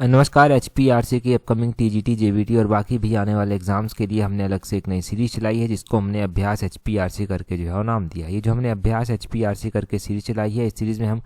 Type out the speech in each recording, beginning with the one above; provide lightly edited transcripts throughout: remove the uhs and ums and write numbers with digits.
नमस्कार। एचपीआरसी की upcoming TGT, JBT और बाकी भी आने वाले एग्जाम्स के लिए हमने अलग से एक नई सीरीज चलाई है जिसको हमने अभ्यास एचपीआरसी करके जो है वो नाम दिया। ये जो हमने अभ्यास एचपीआरसी करके सीरीज चलाई है, इस सीरीज़ में हम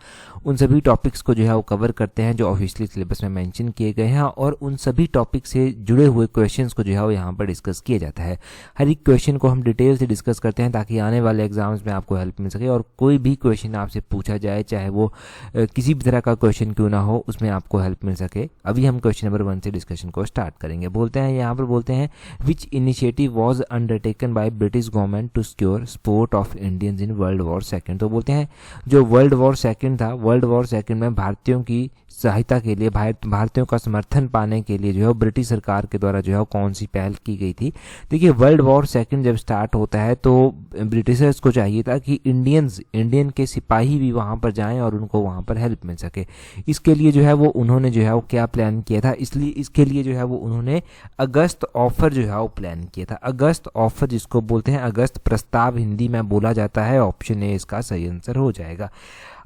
उन सभी टॉपिक्स को जो है वो कवर करते हैं जो ऑफिशियली सिलेबस में मेंशन किए गए हैं और उन सभी टॉपिक से जुड़े हुए क्वेश्चंस को जो है वो यहाँ पर डिस्कस किया जाता है। हर एक क्वेश्चन को हम डिटेल से डिस्कस करते हैं ताकि आने वाले एग्जाम्स में आपको हेल्प मिल सके और कोई भी क्वेश्चन आपसे पूछा जाए, चाहे वो किसी भी तरह का क्वेश्चन क्यों ना हो, उसमें आपको हेल्प मिल सके। अभी हम क्वेश्चन नंबर 1 से डिस्कशन को स्टार्ट करेंगे। बोलते हैं यहाँ पर, बोलते हैं which initiative was undertaken by British government to secure support of Indians in world war second. तो बोलते हैं जो वर्ल्ड वॉर सेकंड था, वर्ल्ड वॉर सेकंड में भारतीयों की सहायता के लिए, भारतीयों का समर्थन पाने के लिए जो है ब्रिटिश सरकार के द्वारा जो है कौन सी पहल की गई थी। देखिए, वर्ल्ड वॉर सेकंड जब स्टार्ट होता है तो ब्रिटिशर्स को चाहिए था कि इंडियन के सिपाही भी वहाँ पर जाएं और उनको वहाँ पर हेल्प मिल सके। इसके लिए जो है वो उन्होंने जो है वो क्या प्लान किया था, इसलिए इसके लिए जो है वो उन्होंने अगस्त ऑफर जो है वो प्लान किया था। अगस्त ऑफर, जिसको बोलते हैं अगस्त प्रस्ताव हिंदी में बोला जाता है। ऑप्शन ए इसका सही आंसर हो जाएगा।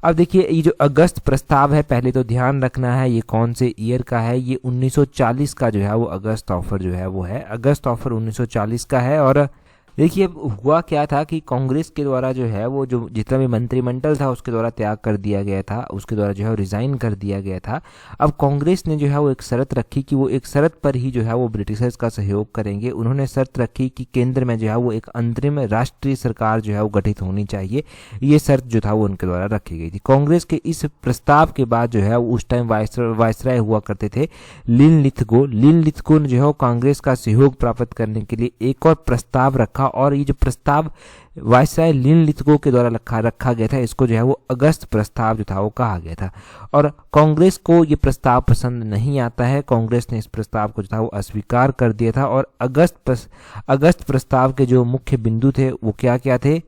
अब देखिए, ये जो अगस्त प्रस्ताव है, पहले तो ध्यान रखना है ये कौन से ईयर का है। ये 1940 का जो है वो अगस्त ऑफर जो है वो है। अगस्त ऑफर 1940 का है। और देखिए, हुआ क्या था कि कांग्रेस के द्वारा जो है वो जो जितना भी मंत्रिमंडल था उसके द्वारा त्याग कर दिया गया था, उसके द्वारा जो है रिजाइन कर दिया गया था। अब कांग्रेस ने जो है वो एक शर्त रखी कि वो एक शर्त पर ही जो है वो ब्रिटिशर्स का सहयोग करेंगे। उन्होंने शर्त रखी कि केंद्र में जो है वो एक अंतरिम राष्ट्रीय सरकार जो है वो गठित होनी चाहिए। ये शर्त जो था वो उनके द्वारा रखी गई थी। कांग्रेस के इस प्रस्ताव के बाद जो है वो उस टाइम वायसराय हुआ करते थे लिनलिथगो ने जो है वो कांग्रेस का सहयोग प्राप्त करने के लिए एक और प्रस्ताव रखा और ये जो प्रस्ताव वायसराय लिनलिथगो के द्वारा रखा गया था, इसको जो है वो अगस्त प्रस्ताव जो था वो कहा गया था। और कांग्रेस को ये प्रस्ताव पसंद नहीं आता है। कांग्रेस ने इस प्रस्ताव को जो था वो अस्वीकार कर दिया था। और अगस्त प्रस्ताव के जो मुख्य बिंदु थे वो क्या क्या थे,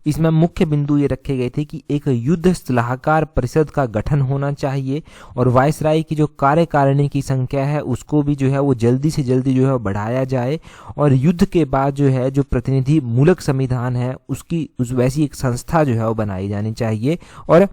इसमें मुख्य बिंदु ये रखे गए थे कि एक युद्ध सलाहकार परिषद का गठन होना चाहिए और वायसराय की जो कार्यकारिणी की संख्या है उसको भी जो है वो जल्दी से जल्दी जो है बढ़ाया जाए और युद्ध के बाद जो है जो प्रतिनिधि मूलक संविधान है उसकी वैसी एक संस्था जो है वो बनाई जानी चाहिए और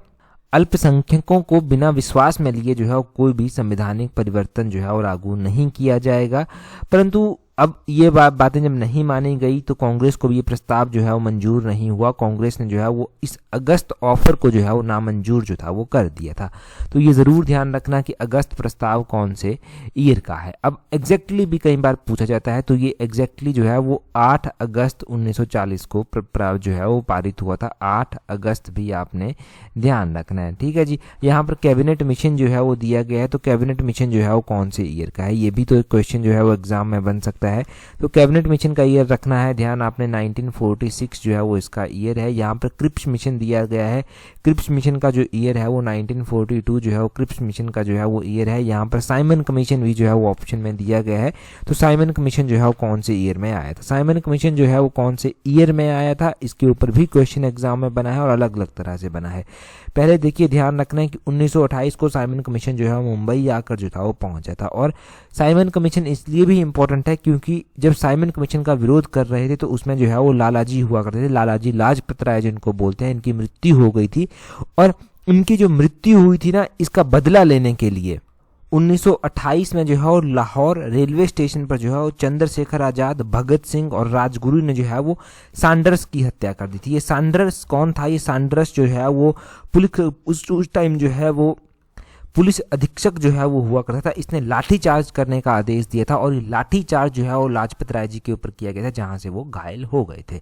अल्पसंख्यकों को बिना विश्वास में लिए जो है कोई भी संवैधानिक परिवर्तन जो है वो लागू नहीं किया जाएगा। परंतु अब ये बातें जब नहीं मानी गई तो कांग्रेस को भी ये प्रस्ताव जो है वो मंजूर नहीं हुआ। कांग्रेस ने जो है वो इस अगस्त ऑफर को जो है वो नामंजूर जो था वो कर दिया था। तो ये जरूर ध्यान रखना कि अगस्त प्रस्ताव कौन से ईयर का है। अब एग्जैक्टली भी कई बार पूछा जाता है, तो ये एग्जैक्टली जो है वो 8 अगस्त 1940 को जो है वो पारित हुआ था। 8 अगस्त भी आपने ध्यान रखना है, ठीक है जी। यहाँ पर कैबिनेट मिशन जो है वो दिया गया है, तो कैबिनेट मिशन जो है वो कौन से ईयर का है, ये भी तो एक क्वेश्चन जो है वो एग्जाम में बन सकता है। तो कैबिनेट मिशन का ईयर रखना है ध्यान आपने। 1946 जो है वो इसका ईयर है। यहाँ पर क्रिप्स मिशन दिया गया है। क्रिप्स मिशन का जो ईयर है वो 1942 जो है वो क्रिप्स मिशन का जो है वो ईयर है। यहाँ पर साइमन कमीशन भी जो है वो ऑप्शन में दिया गया है। तो साइमन कमीशन जो है वो कौन से ईयर में आया था, साइमन कमीशन जो है वो कौन से ईयर में आया था, इसके ऊपर भी क्वेश्चन एग्जाम में बना है और अलग अलग तरह से बना है। पहले देखिए, ध्यान रखना है कि 1928 को साइमन कमीशन जो है मुंबई आकर जो था वो पहुंचा था। और साइमन कमीशन इसलिए भी इंपॉर्टेंट है क्योंकि जब साइमन कमीशन का विरोध कर रहे थे तो उसमें जो है वो लालाजी हुआ करते थे, लालाजी लाजपत राय जिनको बोलते हैं। इनकी मृत्यु हो गई थी और इनकी जो मृत्यु हुई थी ना, इसका बदला लेने के लिए 1928 में जो है वो लाहौर रेलवे स्टेशन पर जो है वो चंद्रशेखर आजाद, भगत सिंह और राजगुरु ने जो है वो सैंडर्स की हत्या कर दी थी। ये सैंडर्स कौन था? ये सैंडर्स जो है वो उस टाइम जो है वो पुलिस अधीक्षक जो है वो हुआ करता था। इसने लाठीचार्ज करने का आदेश दिया था और ये लाठीचार्ज जो है वो लाजपत राय जी के ऊपर किया गया था, जहां से वो घायल हो गए थे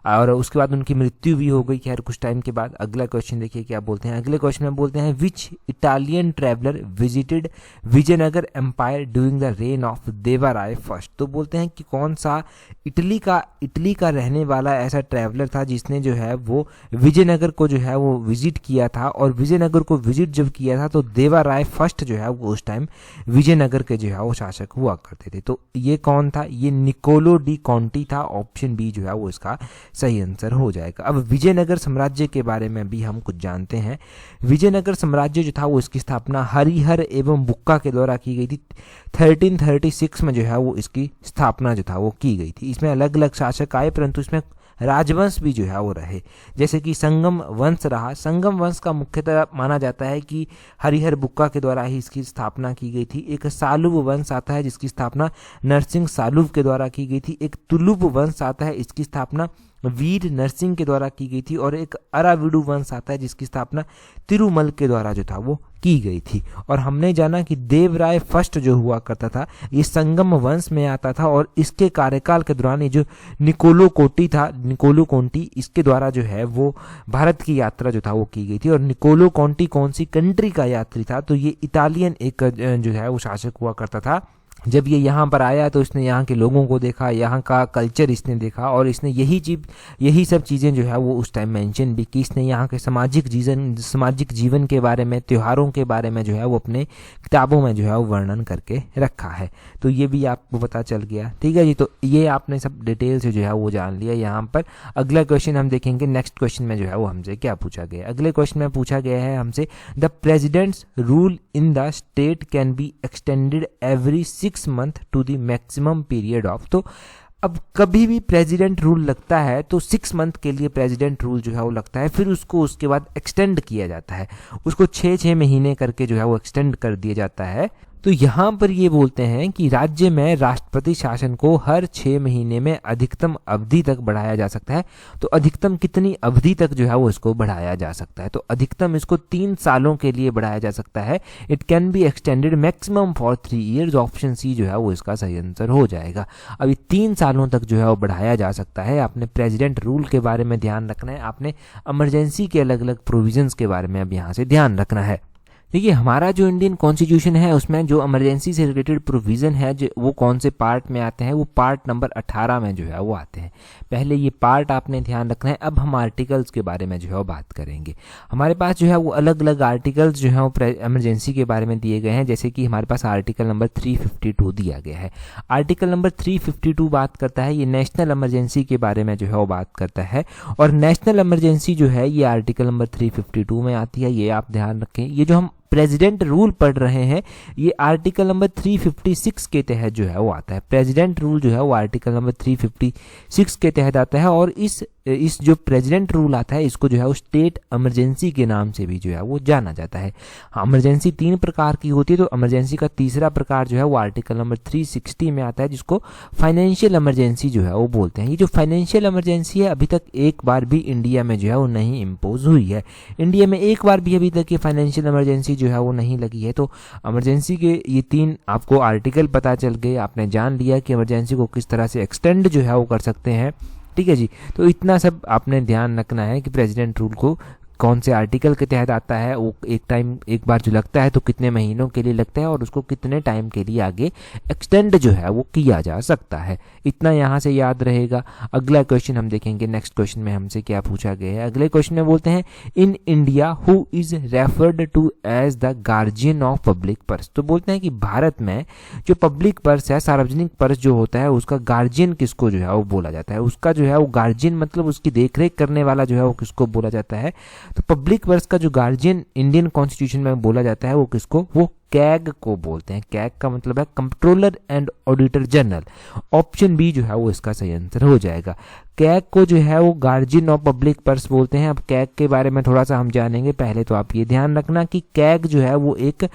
और उसके बाद उनकी मृत्यु भी हो गई खैर कुछ टाइम के बाद। अगला क्वेश्चन देखिए क्या बोलते हैं। अगले क्वेश्चन में बोलते हैं which Italian traveller visited Vijayanagara empire during the reign of Deva Raya first. तो बोलते हैं कि कौन सा इटली का रहने वाला ऐसा ट्रैवलर था जिसने जो है वो विजयनगर को जो है वो विजिट किया था। और विजयनगर को विजिट जब किया था तो देवा राय फर्स्ट जो है वो उस टाइम विजयनगर के जो है वो शासक हुआ करते थे। तो ये कौन था? ये निकोलो डी कॉन्टी था। ऑप्शन बी जो है वो इसका सही आंसर हो जाएगा। अब विजयनगर साम्राज्य के बारे में भी हम कुछ जानते हैं। विजयनगर साम्राज्य जो था वो इसकी स्थापना हरिहर एवं बुक्का के द्वारा की गई थी। 1336 में जो है वो इसकी स्थापना जो था वो की गई थी। इसमें अलग अलग शासक आए परंतु इसमें राजवंश भी जो है वो रहे, जैसे कि संगम वंश रहा। संगम वंश का मुख्यतः माना जाता है कि हरिहर बुक्का के द्वारा ही इसकी स्थापना की गई थी। एक सालुब वंश आता है जिसकी स्थापना नरसिंह सालुब के द्वारा की गई थी। एक तुलुब वंश आता है, इसकी स्थापना वीर नरसिंह के द्वारा की गई थी। और एक अराविडु वंश आता है जिसकी स्थापना तिरुमल के द्वारा जो था वो की गई थी। और हमने जाना कि देवराय फर्स्ट जो हुआ करता था ये संगम वंश में आता था, और इसके कार्यकाल के दौरान ये जो निकोलो कोटी था, निकोलो कोंटी, इसके द्वारा जो है वो भारत की यात्रा जो था वो की गई थी। और निकोलो कोंटी कौन सी कंट्री का यात्री था, तो ये इटालियन एक जो है वो शासक हुआ करता था। जब ये यहाँ पर आया तो इसने यहाँ के लोगों को देखा, यहाँ का कल्चर इसने देखा, और इसने यही सब चीज़ें जो है वो उस टाइम मेंशन भी की। इसने यहाँ के सामाजिक जीवन के बारे में, त्योहारों के बारे में जो है वो अपने किताबों में जो है वो वर्णन करके रखा है। तो ये भी आपको पता चल गया, ठीक है जी। तो ये आपने सब डिटेल से जो है वो जान लिया। यहाँ पर अगला क्वेश्चन हम देखेंगे। नेक्स्ट क्वेश्चन में जो है वो हमसे क्या पूछा गया। अगले क्वेश्चन में पूछा गया है हमसे, the president's rule in the state can be extended every 6 month to the maximum period of. तो अब कभी भी प्रेसिडेंट रूल लगता है तो 6 मंथ के लिए प्रेसिडेंट रूल जो है वो लगता है, फिर उसको उसके बाद एक्सटेंड किया जाता है, उसको 6 महीने करके जो है वो एक्सटेंड कर दिया जाता है। तो यहाँ पर ये बोलते हैं कि राज्य में राष्ट्रपति शासन को हर 6 महीने में अधिकतम अवधि तक बढ़ाया जा सकता है। तो अधिकतम कितनी अवधि तक जो है वो इसको बढ़ाया जा सकता है, तो अधिकतम इसको 3 सालों के लिए बढ़ाया जा सकता है। It can be extended maximum for 3 years. Option C जो है वो इसका सही आंसर हो जाएगा। अभी 3 सालों तक जो है वो बढ़ाया जा सकता है। आपने प्रेसिडेंट रूल के बारे में ध्यान रखना है, आपने इमरजेंसी के अलग अलग प्रोविजंस के बारे में अब यहाँ से ध्यान रखना है। देखिए हमारा जो इंडियन कॉन्स्टिट्यूशन है उसमें जो इमरजेंसी से रिलेटेड प्रोविज़न है जो वो कौन से पार्ट में आते हैं, वो पार्ट नंबर 18 में जो है वो आते हैं। पहले ये पार्ट आपने ध्यान रखना है। अब हम आर्टिकल्स के बारे में जो है वो बात करेंगे। हमारे पास जो है वो अलग अलग आर्टिकल्स जो है वो इमरजेंसी के बारे में दिए गए हैं, जैसे कि हमारे पास आर्टिकल नंबर 352 दिया गया है। आर्टिकल नंबर 352 बात करता है, ये नेशनल इमरजेंसी के बारे में जो है वो बात करता है। और नेशनल इमरजेंसी जो है ये आर्टिकल नंबर 352 में आती है, ये आप ध्यान रखें। ये जो हम प्रेसिडेंट रूल पढ़ रहे हैं ये आर्टिकल नंबर 356 के तहत जो है वो आता है। प्रेसिडेंट रूल जो है वो आर्टिकल नंबर 356 के तहत आता है। और इस जो प्रेसिडेंट रूल आता है इसको जो है वो स्टेट इमरजेंसी के नाम से भी जो है वो जाना जाता है। हाँ, इमरजेंसी 3 प्रकार की होती है, तो इमरजेंसी का तीसरा प्रकार जो है वो आर्टिकल नंबर 360 में आता है, जिसको फाइनेंशियल इमरजेंसी जो है वो बोलते हैं। ये जो फाइनेंशियल इमरजेंसी है अभी तक एक बार भी इंडिया में जो है वो नहीं इम्पोज हुई है। इंडिया में एक बार भी अभी तक ये फाइनेंशियल इमरजेंसी जो है वो नहीं लगी है। तो इमरजेंसी के ये 3 आपको आर्टिकल पता चल गए, आपने जान लिया कि इमरजेंसी को किस तरह से एक्सटेंड जो है वो कर सकते हैं, ठीक है जी। तो इतना सब आपने ध्यान रखना है कि प्रेसिडेंट रूल को कौन से आर्टिकल के तहत आता है, वो एक बार जो लगता है तो कितने महीनों के लिए लगता है और उसको कितने टाइम के लिए आगे एक्सटेंड जो है वो किया जा सकता है। इतना यहाँ से याद रहेगा। अगला क्वेश्चन हम देखेंगे। नेक्स्ट क्वेश्चन में हमसे क्या पूछा गया है। अगले क्वेश्चन में बोलते हैं, in India who is referred to as the guardian of public purse. तो बोलते हैं कि भारत में जो पब्लिक पर्स है, सार्वजनिक पर्स जो होता है, उसका गार्जियन किसको जो है वो बोला जाता है। उसका जो है वो गार्जियन मतलब उसकी देखरेख करने वाला जो है वो किसको बोला जाता है। तो पब्लिक वर्क्स का जो गार्जियन इंडियन कॉन्स्टिट्यूशन में बोला जाता है वो किसको, वो कैग को बोलते हैं। कैग का मतलब है controller and auditor general. Option B जो है वो इसका सही आंसर हो जाएगा। कैग को जो है वो गार्जियन ऑफ पब्लिक पर्स बोलते हैं। अब कैग के बारे में थोड़ा सा हम जानेंगे। पहले तो आप ये ध्यान रखना कि कैग जो है वो एक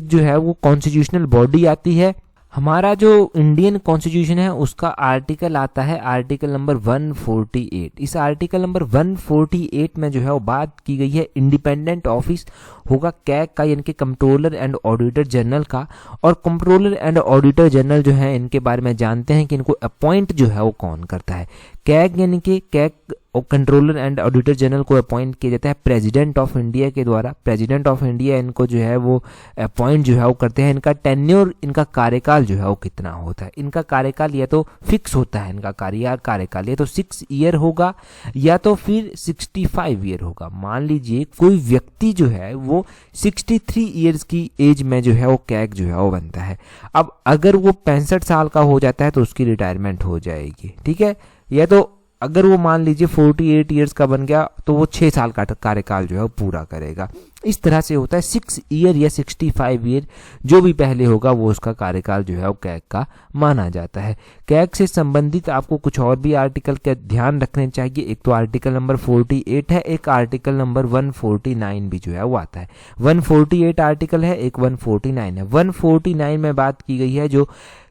जो है वो कॉन्स्टिट्यूशनल बॉडी आती है। हमारा जो इंडियन कॉन्स्टिट्यूशन है उसका आर्टिकल आता है आर्टिकल नंबर 148। इस आर्टिकल नंबर 148 में जो है वो बात की गई है इंडिपेंडेंट ऑफिस होगा कैग का, यानी कि कंट्रोलर एंड ऑडिटर जनरल का। और कंट्रोलर एंड ऑडिटर जनरल जो है इनके बारे में जानते हैं कि इनको अपॉइंट जो है वो कौन करता है। कैग यानी कि कैग और कंट्रोलर एंड ऑडिटर जनरल को अपॉइंट किया जाता है प्रेसिडेंट ऑफ इंडिया के द्वारा। प्रेसिडेंट ऑफ इंडिया इनको जो है वो अपॉइंट जो है वो करते हैं। इनका टेन्योर, इनका कार्यकाल जो है वो कितना होता है। इनका कार्यकाल या तो फिक्स होता है, इनका कार्यकाल या तो 6 ईयर होगा या तो फिर 65 ईयर होगा। मान लीजिए कोई व्यक्ति जो है वो 63 ईयर्स की एज में जो है वो कैग जो है वो बनता है। अब अगर वो 65 साल का हो जाता है तो उसकी रिटायरमेंट हो जाएगी, ठीक है। या तो अगर वो मान लीजिए 48 ईयर्स का बन गया तो वो 6 साल का कार्यकाल जो है वो पूरा करेगा। इस तरह से होता है 6 ईयर या 65 ईयर जो भी पहले होगा वो उसका कार्यकाल जो है वो कैग का माना जाता है। कैग से संबंधित आपको कुछ और भी आर्टिकल का ध्यान रखने चाहिए। एक तो आर्टिकल नंबर 48 है, एक आर्टिकल नंबर 149 भी जो है वो आता है। 148 आर्टिकल है, एक 149 है। 149 में बात की गई है जो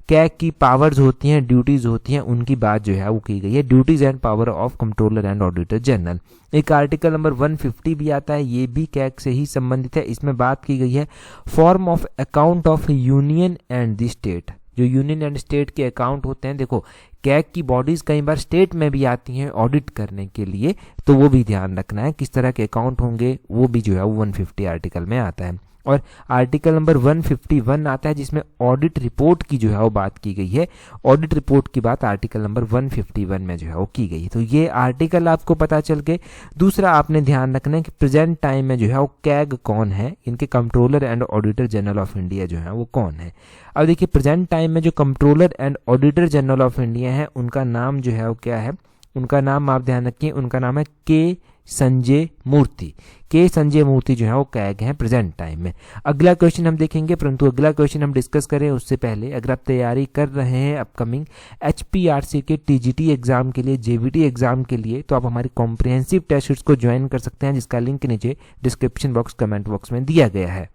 कैग की पावर्स होती हैं, ड्यूटीज होती हैं, उनकी बात जो है वो की गई है, duties and power of controller and auditor general. एक आर्टिकल नंबर 150 भी आता है, ये भी कैग से ही संबंधित है। इसमें बात की गई है form of account of union and the state. जो यूनियन एंड स्टेट के अकाउंट होते हैं, देखो कैग की बॉडीज कई बार स्टेट में भी आती हैं ऑडिट करने के लिए, तो वो भी ध्यान रखना है किस तरह के अकाउंट होंगे, वो भी जो है वो 150 आर्टिकल में आता है। और आर्टिकल नंबर 151 आता है जिसमें ऑडिट रिपोर्ट की जो है वो बात की गई है। ऑडिट रिपोर्ट की बात आर्टिकल नंबर 151 में जो है वो की गई है। तो ये आर्टिकल आपको पता चल के दूसरा आपने ध्यान रखना है कि प्रेजेंट टाइम में जो है वो कैग कौन है, इनके controller and auditor general of India जो है वो कौन है। अब देखिए प्रेजेंट टाइम में जो controller and auditor general of India है उनका नाम जो है वो क्या है, उनका नाम आप ध्यान रखिए, उनका नाम है के संजय मूर्ति। के संजय मूर्ति जो है वो कैग हैं प्रेजेंट टाइम में। अगला क्वेश्चन हम देखेंगे, परंतु अगला क्वेश्चन हम डिस्कस करें उससे पहले अगर आप तैयारी कर रहे हैं अपकमिंग HPRC के TGT एग्जाम के लिए, JBT एग्जाम के लिए, तो आप हमारी कॉम्प्रिहेंसिव टेस्ट सीरीज को ज्वाइन कर सकते हैं जिसका लिंक नीचे डिस्क्रिप्शन बॉक्स कमेंट बॉक्स में दिया गया है।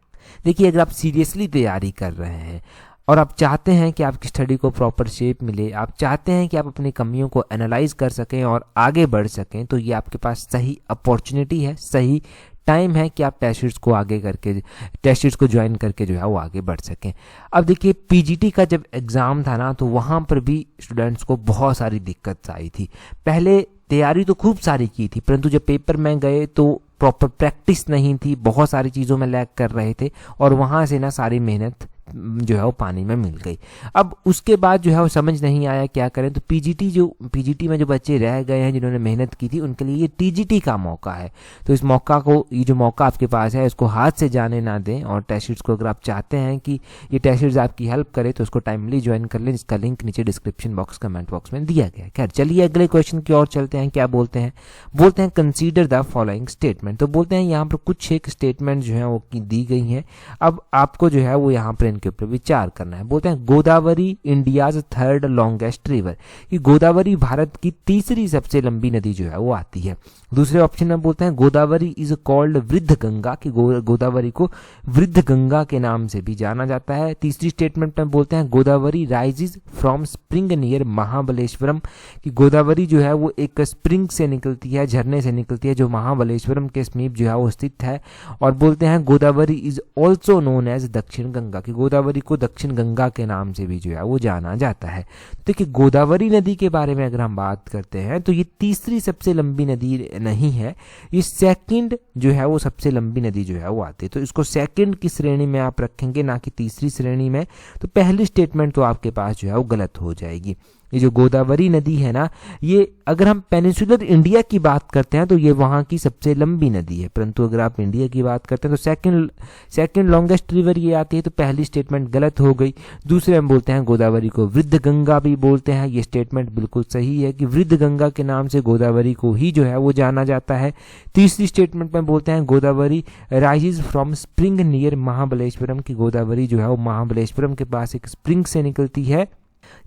देखिए अगर आप सीरियसली तैयारी कर रहे हैं और आप चाहते हैं कि आपकी स्टडी को प्रॉपर शेप मिले, आप चाहते हैं कि आप अपनी कमियों को एनालाइज कर सकें और आगे बढ़ सकें, तो ये आपके पास सही अपॉर्चुनिटी है, सही टाइम है कि आप टेस्ट सीरीज को आगे करके, टेस्ट सीरीज को ज्वाइन करके जो है वो आगे बढ़ सकें। अब देखिए PGT का जब एग्ज़ाम था ना तो वहाँ पर भी स्टूडेंट्स को बहुत सारी दिक्कत आई थी। पहले तैयारी तो खूब सारी की थी, परंतु जब पेपर में गए तो प्रॉपर प्रैक्टिस नहीं थी, बहुत सारी चीज़ों में लैग कर रहे थे और वहाँ से ना सारी मेहनत जो है वो पानी में मिल गई। अब उसके बाद जो है वो समझ नहीं आया क्या करें, तो PGT में जो बच्चे रह गए हैं जिन्होंने मेहनत की थी उनके लिए ये TGT का मौका है। तो इस मौका को, ये जो मौका आपके पास है इसको हाथ से जाने ना दें और टेस्ट सीरीज को अगर आप चाहते हैं कि ये टेस्ट सीरीज आपकी हेल्प करे तो उसको टाइमली ज्वाइन कर लें, जिसका लिंक नीचे डिस्क्रिप्शन बॉक्स कमेंट बॉक्स में दिया गया है। खैर चलिए अगले क्वेश्चन की ओर चलते हैं। क्या बोलते हैं, बोलते हैं कंसीडर द फॉलोइंग स्टेटमेंट। तो बोलते हैं यहाँ पर कुछ एक स्टेटमेंट जो है वो दी गई हैं, अब आपको जो है वो यहाँ पर इनके ऊपर विचार करना है। बोलते हैं Godavari India's 3rd longest river, कि गोदावरी भारत की तीसरी सबसे लंबी नदी जो है वो आती है। दूसरे ऑप्शन में बोलते हैं गोदावरी इज कॉल्ड वृद्ध गंगा, कि गोदावरी को वृद्ध गंगा के नाम से भी जाना जाता है। तीसरी स्टेटमेंट में बोलते हैं Godavari rises from spring near Mahabaleshwaram, कि गोदावरी जो है वो एक स्प्रिंग से निकलती है, झरने से निकलती है जो महाबलेश्वरम के समीप जो है वो स्थित है। और बोलते हैं Godavari is also known as Dakshin Ganga, की गोदावरी को दक्षिण गंगा के नाम से भी जो है वो जाना जाता है। देखिए गोदावरी नदी के बारे में अगर हम बात करते हैं तो ये तीसरी सबसे लंबी नदी नहीं है, ये सेकंड जो है वो सबसे लंबी नदी जो है वो आती है। तो इसको सेकंड की श्रेणी में आप रखेंगे, ना कि तीसरी श्रेणी में। तो पहली स्टेटमेंट तो आपके पास जो है वो गलत हो जाएगी। ये जो गोदावरी नदी है ना, ये अगर हम पेनिनसुलर इंडिया की बात करते हैं तो ये वहाँ की सबसे लंबी नदी है, परंतु अगर आप इंडिया की बात करते हैं तो सेकंड लॉन्गेस्ट रिवर ये आती है। तो पहली स्टेटमेंट गलत हो गई। दूसरे हम बोलते हैं गोदावरी को वृद्ध गंगा भी बोलते हैं, ये स्टेटमेंट बिल्कुल सही है कि वृद्ध गंगा के नाम से गोदावरी को ही जो है वो जाना जाता है। तीसरी स्टेटमेंट में बोलते हैं Godavari rises from spring near Mahabaleshwaram, की गोदावरी जो है वो महाबलेश्वरम के पास एक स्प्रिंग से निकलती है।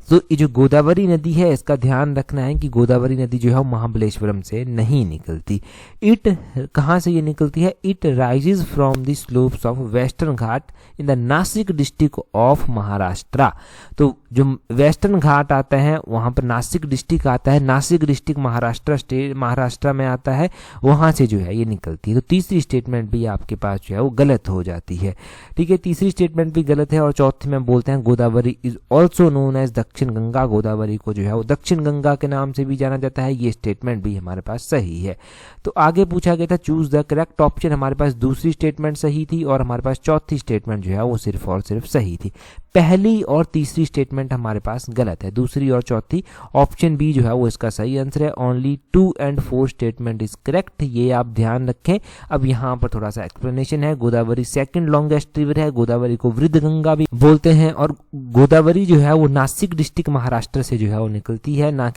तो ये जो गोदावरी नदी है इसका ध्यान रखना है कि गोदावरी नदी जो है वो महाबलेश्वरम से नहीं निकलती। इट कहाँ से ये निकलती है, it rises from the slopes of western Ghat in the Nashik district of Maharashtra. तो जो वेस्टर्न घाट आता है वहाँ पर नासिक डिस्ट्रिक्ट आता है, नासिक डिस्ट्रिक्ट महाराष्ट्र में आता है, वहाँ से जो है ये निकलती है। तो तीसरी स्टेटमेंट भी आपके पास जो है वो गलत हो जाती है। ठीक है, तीसरी स्टेटमेंट भी गलत है। और चौथी में बोलते हैं Godavari is also known as Dakshin Ganga, Godavari को जो है वो दक्षिण गंगा के नाम से भी जाना जाता है, ये स्टेटमेंट भी हमारे पास सही है। तो आगे पूछा गया था चूज द करेक्ट ऑप्शन, हमारे पास दूसरी स्टेटमेंट सही थी और हमारे पास चौथी स्टेटमेंट जो है वो सिर्फ और सिर्फ सही थी। पहली और तीसरी स्टेटमेंट हमारे पास गलत है, दूसरी और चौथी, ऑप्शन बी जो है वो इसका सही आंसर है। Only 2 and 4 statement is correct, ये आप ध्यान रखें। अब यहाँ पर थोड़ा सा एक्सप्लेनेशन है। गोदावरी सेकंड लॉन्गेस्ट रिवर है, गोदावरी को वृद्ध गंगा भी बोलते हैं, और गोदावरी जो है वो नासिक डिस्ट्रिक्ट महाराष्ट्र से जो है वो निकलती है, ना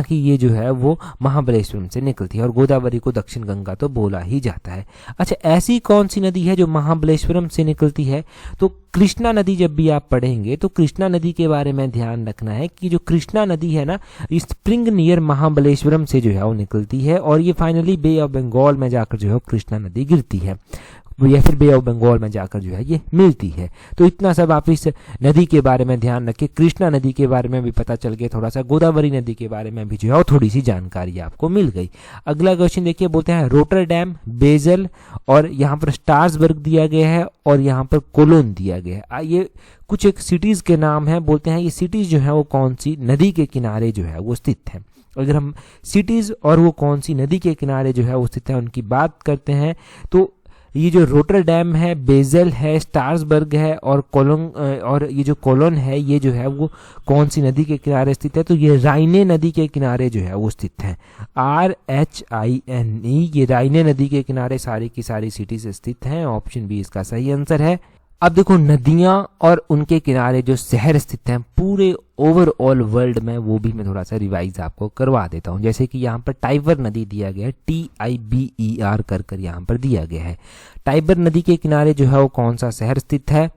कि ये जो है वो महाबलेश्वरम से निकलती है, और गोदावरी को दक्षिण गंगा तो बोला ही जाता है। अच्छा, ऐसी कौन सी नदी है जो महाबलेश्वरम से निकलती है? तो कृष्णा नदी जब भी आप पढ़ेंगे तो कृष्णा नदी के बारे में ध्यान रखना है कि जो कृष्णा नदी है ना, स्प्रिंग नियर महाबलेश्वरम से जो है वो निकलती है, और ये फाइनली बे ऑफ बंगाल में जाकर जो है कृष्णा नदी गिरती है, या फिर बे ऑफ बंगाल में जाकर जो है ये मिलती है। तो इतना सब आप इस नदी के बारे में ध्यान रखें। कृष्णा नदी के बारे में भी पता चल गया थोड़ा सा, गोदावरी नदी के बारे में भी जो है थोड़ी सी जानकारी आपको मिल गई। अगला क्वेश्चन देखिए, बोलते हैं रोटरडैम, बेजल, और यहाँ पर स्ट्रासबर्ग दिया गया है, और यहाँ पर कोलोन दिया गया है। ये कुछ एक सिटीज के नाम है। बोलते हैं ये सिटीज जो है वो कौन सी नदी के किनारे जो है वो स्थित है। अगर हम सिटीज और वो कौन सी नदी के किनारे जो है वो स्थित है उनकी बात करते हैं, तो ये जो रोटरडैम है, बेजल है, स्ट्रासबर्ग है, और ये जो कोलोन है, ये जो है वो कौन सी नदी के किनारे स्थित है? तो ये राइने नदी के किनारे जो है वो स्थित है। RHINE, ये राइने नदी के किनारे सारी की सारी सिटीज स्थित हैं। ऑप्शन बी इसका सही आंसर है। अब देखो, नदियां और उनके किनारे जो शहर स्थित हैं पूरे ओवरऑल वर्ल्ड में, वो भी मैं थोड़ा सा रिवाइज आपको करवा देता हूं। जैसे कि यहाँ पर टाइबर नदी दिया गया है, TIBER कर यहाँ पर दिया गया है। टाइबर नदी के किनारे जो है वो कौन सा शहर स्थित है?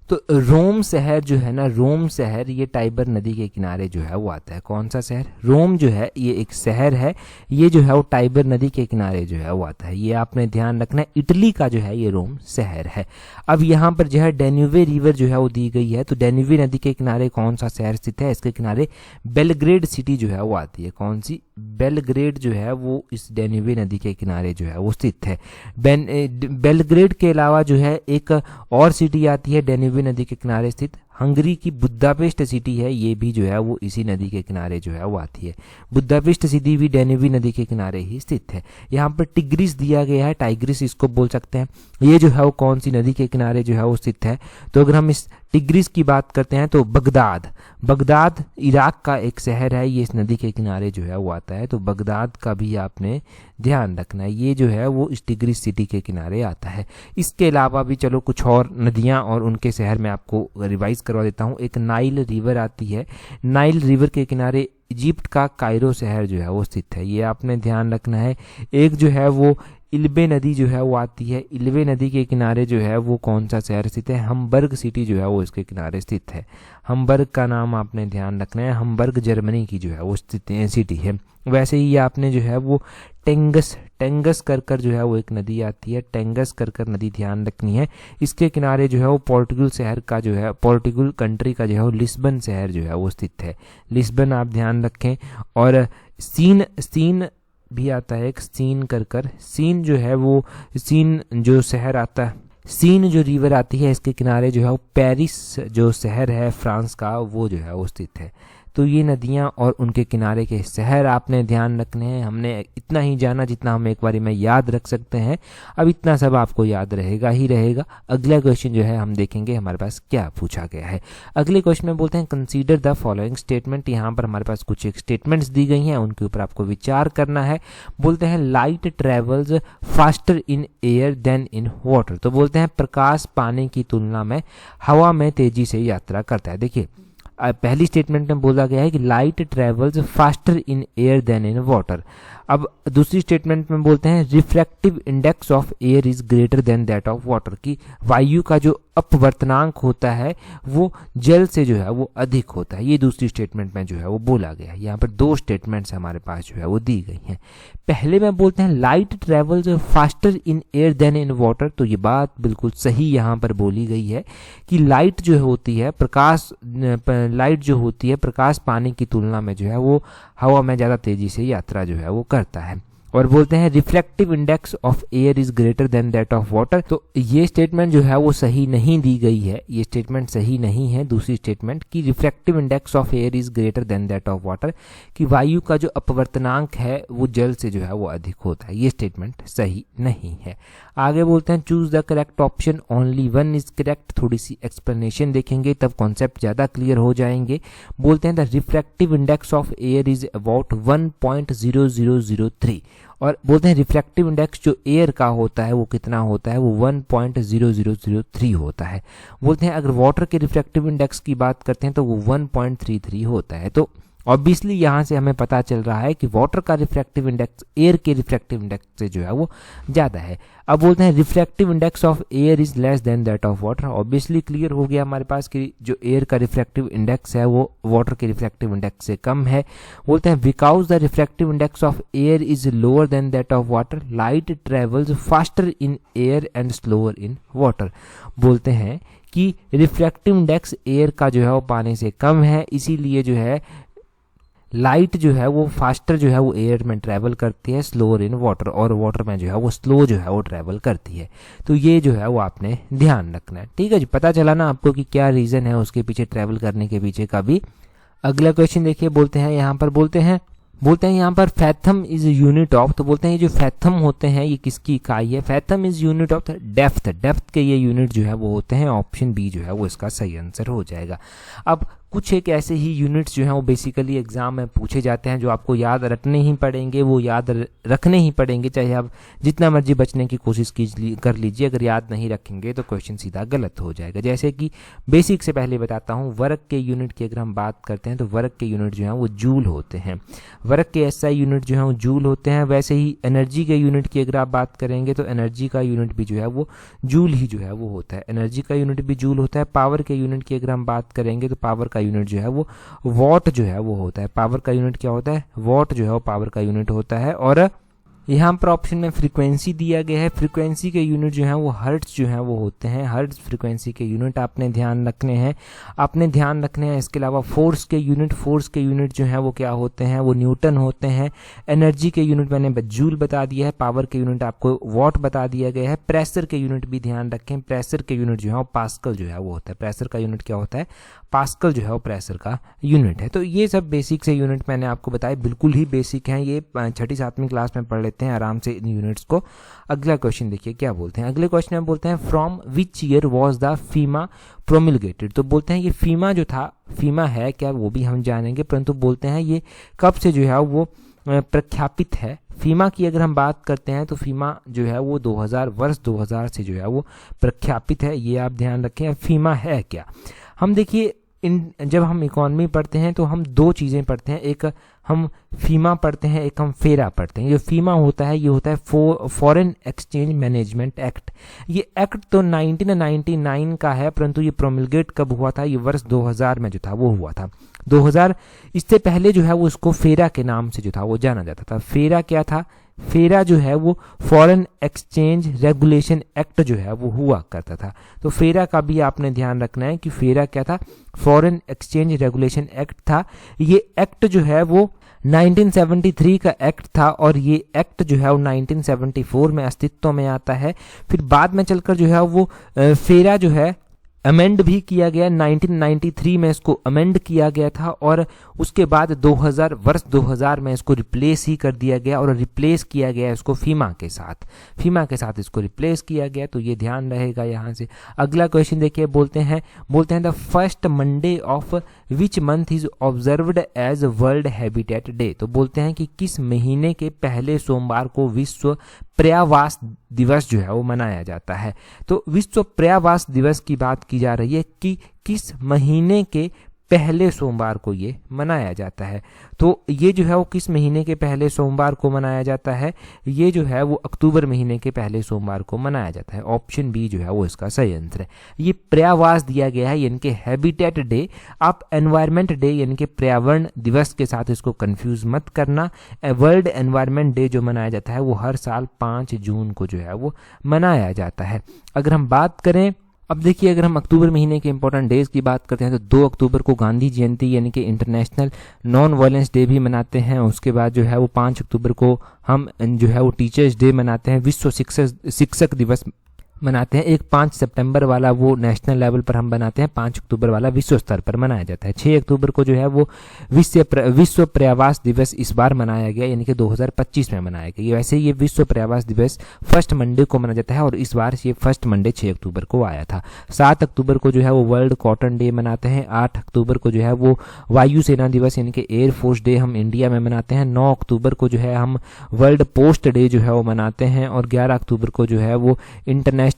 तो रोम शहर जो है ना, रोम शहर ये टाइबर नदी के किनारे जो है वो आता है। कौन सा शहर? रोम जो है ये एक शहर है, ये जो है वो टाइबर नदी के किनारे जो है वो आता है। ये आपने ध्यान रखना है, इटली का जो है ये रोम शहर है। अब यहाँ पर जो है डेन्यूबे रिवर जो है वो दी गई है, तो डेन्यूबे नदी के किनारे कौन सा शहर स्थित है? इसके किनारे बेलग्रेड सिटी जो है वो आती है। कौन सी? बेलग्रेड जो है वो इस डेन्यूबे नदी के किनारे जो है वो स्थित है। बेलग्रेड के अलावा जो है एक और सिटी आती है डेन्यूबे नदी के किनारे स्थित, हंगरी की बुदापेस्ट सिटी है, ये भी जो है वो इसी नदी के किनारे जो है वो आती है। बुदापेस्ट सिटी भी डेन्यूबे नदी के किनारे ही स्थित है। यहाँ पर टिग्रिस दिया गया है, टाइग्रिस इसको बोल सकते हैं। ये जो है वो कौन सी नदी के किनारे जो है वो स्थित है? तो अगर हम इस टिग्रिस की बात करते हैं तो बगदाद इराक का एक शहर है, ये इस नदी के किनारे जो है वो आता है। तो बगदाद का भी आपने ध्यान रखना है, ये जो है वो इस टिग्रिस सिटी के किनारे आता है। इसके अलावा भी चलो कुछ और नदियां और उनके शहर में आपको रिवाइज करवा देता हूँ। एक नाइल रिवर आती है, नाइल रिवर के किनारे इजिप्ट का कायरो शहर जो है वो स्थित है, ये आपने ध्यान रखना है। एक जो है वो इल्बे नदी जो है वो आती है, इल्बे नदी के किनारे जो है वो कौन सा शहर स्थित है? हम्बर्ग सिटी जो है वो इसके किनारे स्थित है। हम्बर्ग का नाम आपने ध्यान रखना है, हम्बर्ग जर्मनी की जो है वो सिटी है। वैसे ही आपने जो है वो टेंगस कर जो है वो एक नदी आती है, टेंगस कर नदी ध्यान रखनी है। इसके किनारे जो है वो पोर्टुगल शहर का जो है, पोर्टुगल कंट्री का जो है वो लिस्बन शहर जो है वो स्थित है। लिस्बन आप ध्यान रखें। और सीन भी आता है, एक सीन जो है वो, सीन जो शहर आता है, सीन जो रिवर आती है इसके किनारे जो है वो पेरिस जो शहर है फ्रांस का, वो जो है वो स्थित है। तो ये नदियां और उनके किनारे के शहर आपने ध्यान रखने हैं। हमने इतना ही जाना जितना हम एक बारी में याद रख सकते हैं। अब इतना सब आपको याद रहेगा ही रहेगा। अगला क्वेश्चन जो है हम देखेंगे हमारे पास क्या पूछा गया है। अगले क्वेश्चन में बोलते हैं कंसीडर द फॉलोइंग स्टेटमेंट। यहाँ पर हमारे पास कुछ एक स्टेटमेंट्स दी गई हैं, उनके ऊपर आपको विचार करना है। बोलते हैं light travels faster in air than in water. तो बोलते हैं प्रकाश पानी की तुलना में हवा में तेजी से यात्रा करता है। देखिए, पहली स्टेटमेंट में बोला गया है कि light travels faster in air than in water. अब दूसरी स्टेटमेंट में बोलते हैं refractive index of air is greater than that of water, की वायु का जो अपवर्तनांक होता है वो जल से जो है वो अधिक होता है। ये दूसरी स्टेटमेंट में जो है वो बोला गया है। यहाँ पर दो स्टेटमेंट्स हमारे पास जो है वो दी गई हैं। पहले में बोलते हैं light travels faster in air than in water. तो ये बात बिल्कुल सही यहाँ पर बोली गई है कि लाइट जो होती है प्रकाश पानी की तुलना में जो है वो हवा में ज़्यादा तेजी से यात्रा जो है वो करता है। और बोलते हैं refractive index of air is greater than that of water. तो ये स्टेटमेंट जो है वो सही नहीं दी गई है, ये स्टेटमेंट सही नहीं है। दूसरी स्टेटमेंट कि refractive index of air is greater than that of water, कि वायु का जो अपवर्तनांक है वो जल से जो है वो अधिक होता है, ये स्टेटमेंट सही नहीं है। आगे बोलते हैं choose the correct option, only one is correct. थोड़ी सी एक्सप्लेनेशन देखेंगे तब कॉन्सेप्ट ज़्यादा क्लियर हो जाएंगे। बोलते हैं the refractive index of air is about 1.0003, और बोलते हैं रिफ्रैक्टिव इंडेक्स जो एयर का होता है वो कितना होता है, वो 1.0003 होता है। बोलते हैं अगर वाटर के रिफ्रैक्टिव इंडेक्स की बात करते हैं तो वो 1.33 होता है। तो ऑब्वियसली यहाँ से हमें पता चल रहा है कि वाटर का रिफ्रैक्टिव इंडेक्स एयर के रिफ्रैक्टिव इंडेक्स से जो है वो ज़्यादा है। अब बोलते हैं refractive index of air is less than that of water. Obviously clear हो गया हमारे पास कि जो एयर का रिफ्रैक्टिव इंडेक्स है वो वाटर के रिफ्रैक्टिव इंडेक्स से कम है। बोलते हैं because the refractive index of air is lower than that of water, light travels faster in air and slower in water. बोलते हैं कि रिफ्रैक्टिव इंडेक्स एयर का जो है वो पानी से कम है, इसीलिए जो है लाइट जो है वो फास्टर जो है वो एयर में ट्रैवल करती है, स्लोअर इन वाटर, और वाटर में जो है वो स्लो जो है वो ट्रैवल करती है। तो ये जो है वो आपने ध्यान रखना है। ठीक है जी, पता चला ना आपको कि क्या रीज़न है उसके पीछे, ट्रैवल करने के पीछे का भी। अगला क्वेश्चन देखिए, बोलते हैं यहाँ पर बोलते हैं यहाँ पर फैथम इज यूनिट ऑफ। तो बोलते हैं ये जो फैथम होते हैं ये किसकी इकाई है, fathom is unit of depth, depth के ये यूनिट जो है वो होते हैं। ऑप्शन बी जो है वो इसका सही आंसर हो जाएगा। अब कुछ एक ऐसे ही यूनिट्स जो हैं वो बेसिकली एग्जाम में पूछे जाते हैं जो आपको याद रखने ही पड़ेंगे, वो याद रखने ही पड़ेंगे, चाहे आप जितना मर्जी बचने की कोशिश कर लीजिए, अगर याद नहीं रखेंगे तो क्वेश्चन सीधा गलत हो जाएगा। जैसे कि बेसिक से पहले बताता हूँ, वर्ग के यूनिट की अगर हम बात करते हैं तो वर्ग के यूनिट जो हैं वो जूल होते हैं, वर्ग के एसआई यूनिट जो हैं वो जूल होते हैं। वैसे ही एनर्जी के यूनिट की अगर आप बात करेंगे तो एनर्जी का यूनिट भी जो है वो जूल ही जो है वो होता है, एनर्जी का यूनिट भी जूल होता है। पावर के यूनिट की अगर हम बात करेंगे तो पावर का यूनिट जो है वो वॉट जो है वो होता है। पावर का यूनिट क्या होता है, वॉट जो है वो पावर का यूनिट होता है। और यहाँ पर ऑप्शन में फ्रीक्वेंसी दिया गया है, फ्रीक्वेंसी के यूनिट जो हैं वो हर्ट्ज जो हैं वो होते हैं, हर्ट्ज फ्रीक्वेंसी के यूनिट आपने ध्यान रखने हैं, इसके अलावा फोर्स के यूनिट जो हैं वो क्या होते हैं, वो न्यूटन होते हैं। एनर्जी के यूनिट मैंने जूल बता दिया है, पावर के यूनिट आपको वॉट बता दिया गया है। प्रेशर के यूनिट भी ध्यान रखें, प्रेशर के यूनिट जो है वो पास्कल जो है वो होता है, प्रेशर का यूनिट क्या होता है, पास्कल जो है वो प्रेशर का यूनिट है। तो ये सब बेसिक से यूनिट मैंने आपको बताए, बिल्कुल ही बेसिक हैं, ये 6ठी 7वीं क्लास में पढ़ लेते हैं आराम से इन यूनिट्स को। अगला क्वेश्चन देखिए क्या बोलते हैं, अगले क्वेश्चन में बोलते हैं from which year was the FEMA promulgated. तो बोलते हैं ये फीमा जो था, फीमा है क्या वो भी हम जानेंगे, परंतु बोलते हैं ये कब से जो है वो प्रख्यापित है। फीमा की अगर हम बात करते हैं तो फीमा जो है वो 2000 से जो है वो प्रख्यापित है, ये आप ध्यान रखें। फीमा है क्या, हम देखिए जब हम इकोनॉमी पढ़ते हैं तो हम दो चीज़ें पढ़ते हैं, एक हम फीमा पढ़ते हैं, एक हम फेरा पढ़ते हैं। जो फीमा होता है ये होता है फॉरेन एक्सचेंज मैनेजमेंट एक्ट। ये एक्ट तो 1999 का है, परंतु ये प्रोमिलगेट कब हुआ था, ये वर्ष 2000 में जो था वो हुआ था 2000। इससे पहले जो है वो इसको फेरा के नाम से जो था वो जाना जाता था। फेरा क्या था, फेरा जो है वो फॉरेन एक्सचेंज रेगुलेशन एक्ट जो है वो हुआ करता था। तो फेरा का भी आपने ध्यान रखना है कि फेरा क्या था, फॉरेन एक्सचेंज रेगुलेशन एक्ट था। ये एक्ट जो है वो 1973 का एक्ट था, और ये एक्ट जो है वो 1974 में अस्तित्व में आता है। फिर बाद में चलकर जो है वो फेरा जो है अमेंड भी किया गया, 1993 में इसको अमेंड किया गया था, और उसके बाद वर्ष 2000 में इसको रिप्लेस ही कर दिया गया, और रिप्लेस किया गया इसको फीमा के साथ इसको रिप्लेस किया गया। तो ये ध्यान रहेगा यहाँ से। अगला क्वेश्चन देखिए, बोलते हैं the first Monday of which month is observed as world habitat day. तो बोलते हैं कि किस महीने के पहले सोमवार को विश्व पर्यावास दिवस जो है वो मनाया जाता है। तो विश्व पर्यावास दिवस की बात की जा रही है कि किस महीने के पहले सोमवार को ये मनाया जाता है। तो ये जो है वो किस महीने के पहले सोमवार को मनाया जाता है, ये जो है वो अक्टूबर महीने के पहले सोमवार को मनाया जाता है। ऑप्शन बी जो है वो इसका सही आंसर है। ये पर्यावास दिया गया है, यानी कि हैबिटेट डे। आप एनवायरनमेंट डे यानी कि पर्यावरण दिवस के साथ इसको कंफ्यूज मत करना। वर्ल्ड एनवायरनमेंट डे जो मनाया जाता है वो हर साल 5 जून को जो है वो मनाया जाता है। अगर हम बात करें अब देखिए अगर हम अक्टूबर महीने के इंपॉर्टेंट डेज की बात करते हैं तो 2 अक्टूबर को गांधी जयंती यानी कि इंटरनेशनल नॉन वायलेंस डे भी मनाते हैं। उसके बाद जो है वो 5 अक्टूबर को हम जो है वो टीचर्स डे मनाते हैं, विश्व शिक्षक दिवस मनाते हैं। एक 5 सितंबर वाला वो नेशनल लेवल पर हम बनाते हैं, 5 अक्टूबर वाला विश्व स्तर पर मनाया जाता है। 6 अक्टूबर को जो है वो विश्व पर्यावरण दिवस इस बार मनाया गया यानी कि 2025 में मनाया गया। वैसे ये विश्व पर्यावरण दिवस फर्स्ट मंडे को मनाया जाता है और इस बार ये फर्स्ट मंडे 6 अक्टूबर को आया था। 7 अक्टूबर को जो है वो वर्ल्ड कॉटन डे मनाते हैं। 8 अक्टूबर को जो है वो वायुसेना दिवस यानी कि एयर फोर्स डे हम इंडिया में मनाते हैं। 9 अक्टूबर को जो है हम वर्ल्ड पोस्ट डे जो है वो मनाते हैं और 11 अक्टूबर को जो है वो इंटरनेशनल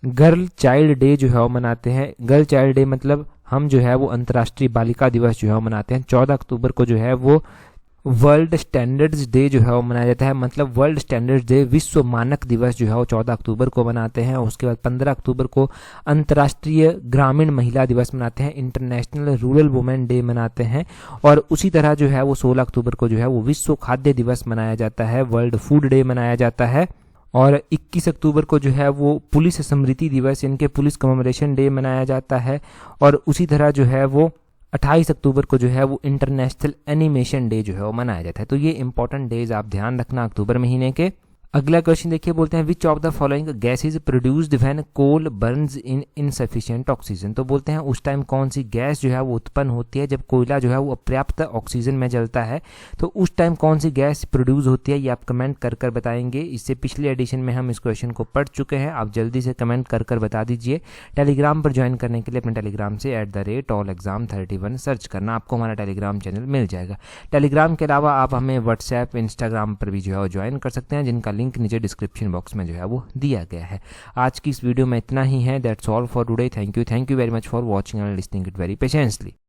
गर्ल चाइल्ड डे जो है वो मनाते हैं। गर्ल चाइल्ड डे मतलब हम जो है वो अंतर्राष्ट्रीय बालिका दिवस जो है वो मनाते हैं। 14 अक्टूबर को जो है वो वर्ल्ड स्टैंडर्ड्स डे जो है वो मनाया जाता है, मतलब वर्ल्ड स्टैंडर्ड्स डे विश्व मानक दिवस जो है वो 14 अक्टूबर को मनाते हैं। उसके बाद 15 अक्टूबर को अंतर्राष्ट्रीय ग्रामीण महिला दिवस मनाते हैं, इंटरनेशनल रूरल वुमेन डे मनाते हैं। और उसी तरह जो है वो 16 अक्टूबर को जो है वो विश्व खाद्य दिवस मनाया जाता है, वर्ल्ड फूड डे मनाया जाता है। और 21 अक्टूबर को जो है वो पुलिस स्मृति दिवस यानी कि पुलिस कमेमोरेशन डे मनाया जाता है। और उसी तरह जो है वो 28 अक्टूबर को जो है वो इंटरनेशनल एनिमेशन डे जो है वो मनाया जाता है। तो ये इंपॉर्टेंट डेज आप ध्यान रखना अक्टूबर महीने के। अगला क्वेश्चन देखिए, बोलते हैं which of the following gases produced when coal burns in insufficient oxygen. तो बोलते हैं उस टाइम कौन सी गैस जो है वो उत्पन्न होती है जब कोयला जो है वो अपर्याप्त ऑक्सीजन में जलता है। तो उस टाइम कौन सी गैस प्रोड्यूस होती है ये आप कमेंट कर बताएंगे। इससे पिछले एडिशन में हम इस क्वेश्चन को पढ़ चुके हैं, आप जल्दी से कमेंट कर बता दीजिए। टेलीग्राम पर ज्वाइन करने के लिए अपने टेलीग्राम से @allexam31 सर्च करना, आपको हमारा टेलीग्राम चैनल मिल जाएगा। टेलीग्राम के अलावा आप हमें व्हाट्सएप इंस्टाग्राम पर भी जो है वो ज्वाइन कर सकते हैं, जिनका लिंक नीचे डिस्क्रिप्शन बॉक्स में जो है वो दिया गया है। आज की इस वीडियो में इतना ही है। That's all for today. Thank you very much for watching and listening it very patiently.